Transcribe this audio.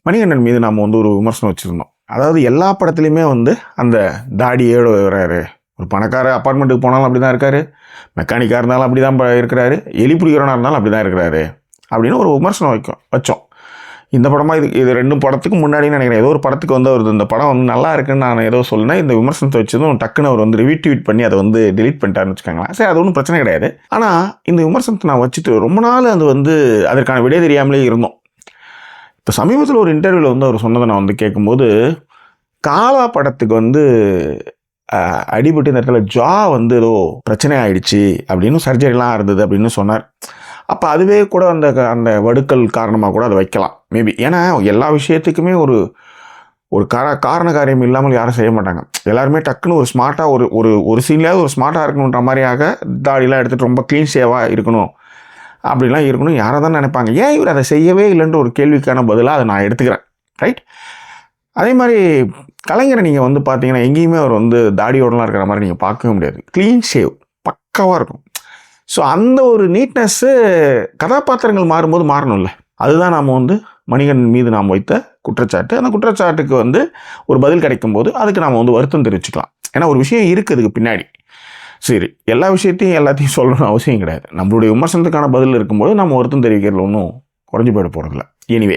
மணிகண்டன் மீது நாம் வந்து ஒரு விமர்சனம் வச்சுருந்தோம். அதாவது எல்லா படத்துலையுமே வந்து அந்த தாடியோடு வர்றாரு, ஒரு பணக்கார அப்பார்ட்மெண்ட்டுக்கு போனாலும் அப்படி தான் இருக்கார், மெக்கானிக்காக இருந்தாலும் அப்படி தான் இருக்கிறாரு, எலி பிடிக்கிறவனாக இருந்தாலும் அப்படி தான் இருக்கிறாரு அப்படின்னு ஒரு விமர்சனம் வச்சோம். இந்த படமாக இது 2 படத்துக்கு முன்னாடின்னு நினைக்கிறேன், ஏதோ ஒரு படத்துக்கு வந்து அவர் இந்த படம் வந்து நல்லா இருக்குன்னு நான் ஏதோ சொல்லினேன். இந்த விமர்சனத்தை வச்சதும் டக்குன்னு அவர் வந்து ட்வீட் பண்ணி அதை வந்து டெலீட் பண்ணிட்டாருன்னு வச்சுக்கோங்களேன். சரி, அது ஒன்றும் பிரச்சனை கிடையாது. ஆனால் இந்த விமர்சனத்தை நான் வச்சுட்டு ரொம்ப நாள் அது வந்து அதற்கான விடை தெரியாமலே இருந்தோம். இப்போ சமீபத்தில் ஒரு இன்டர்வியூவில் வந்து அவர் சொன்னதை நான் வந்து கேட்கும்போது, காலா படத்துக்கு வந்து அடிபட்டு இந்த இடத்துல ஜா வந்து ஏதோ பிரச்சனை ஆயிடுச்சு அப்படின்னு சர்ஜரிலாம் இருந்தது அப்படின்னு சொன்னார். அப்போ அதுவே கூட அந்த அந்த வடுக்கல் காரணமாக கூட அதை வைக்கலாம் மேபி. ஏன்னா எல்லா விஷயத்துக்குமே ஒரு காரண காரியம் இல்லாமல் யாரும் செய்ய மாட்டாங்க. எல்லாருமே டக்குன்னு ஒரு ஸ்மார்ட்டாக ஒரு சீன்லேயாவது ஒரு ஸ்மார்ட்டாக இருக்கணுன்ற மாதிரியாக தாடிலாம் எடுத்துகிட்டு ரொம்ப க்ளீன் ஷேவாக இருக்கணும் அப்படிலாம் இருக்கணும் யாரை தான் நினைப்பாங்க. ஏன் இவர் அதை செய்யவே இல்லைன்ற ஒரு கேள்விக்கான பதிலாக அதை நான் எடுத்துக்கிறேன். ரைட். அதே மாதிரி கலைஞரை நீங்கள் வந்து பார்த்தீங்கன்னா எங்கேயுமே அவர் வந்து தாடியோடலாம் இருக்கிற மாதிரி நீங்கள் பார்க்கவே முடியாது. க்ளீன் ஷேவ் பக்காவாக இருக்கும். ஸோ அந்த ஒரு நீட்னஸ்ஸு கதாபாத்திரங்கள் மாறும்போது மாறணும்ல. அதுதான் நாம் வந்து மணிகண்டன் மீது நாம் வைத்த குற்றச்சாட்டு. அந்த குற்றச்சாட்டுக்கு வந்து ஒரு பதில் கிடைக்கும்போது அதுக்கு நாம் வந்து வருத்தம் தெரிவிச்சுக்கலாம். ஏன்னா ஒரு விஷயம் இருக்குது அதுக்கு பின்னாடி. சரி, எல்லா விஷயத்தையும் எல்லாத்தையும் சொல்லணும்னு அவசியம் கிடையாது. நம்மளுடைய விமர்சனத்துக்கான பதில் இருக்கும்போது நம்ம வருத்தம் தெரிவிக்கிறதுல ஒன்றும் குறைஞ்சி போயிட போகிறதில்ல. எனிவே